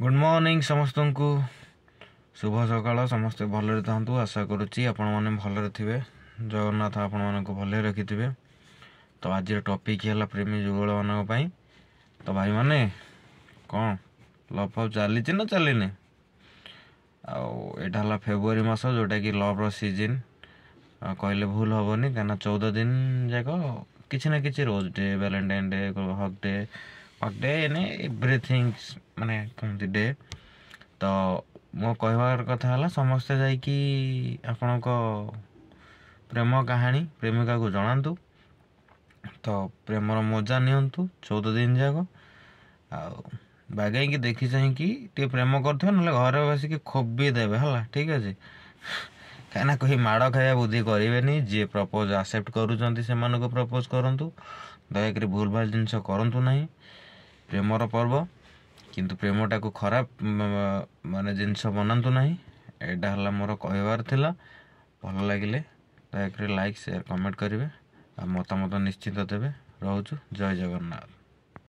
Good morning समस्त को शुभ सकाळ समस्ते भलरे थांतु आशा करुच्ची आपण मैंने भलरे थे जगन्नाथ आपण मानक भले रखिथे। तो आज टॉपिक है प्रेमी जुगल मान तो भाई माने कौन लव फव चली ना चलनी आटा फेब्रुआरी मस जोटा कि लव्र सीजन कहले भूल हेनी कहीं 14 दिन जाक किसी ना कि rose day valentine day hug day everything माने कहते डे तो मो कहबार कथा है समस्ते जाकि आपण प्रेम कहानी प्रेमिका को जनातु तो प्रेमर मजा नियंतु 14 दिन जाक बागेकी देखी चाहिए प्रेम कर ना घर बसिक खोबी देवे है ठीक अच्छे कहीं कहीं माड़ खाया बुद्धि करें जी प्रपोज आसेप्ट करूँ प्रपोज करूँ दयाक भूल भाल जिनस करूँ ना प्रेमर पर्व किंतु प्रेमटा को खराब माने जिनस बनातु ना यहाँ मोर कहबार थिला भल लगे दयाक लाइक शेयर कमेंट करेंगे मतामत निश्चित देवे रोचु जय जगन्नाथ।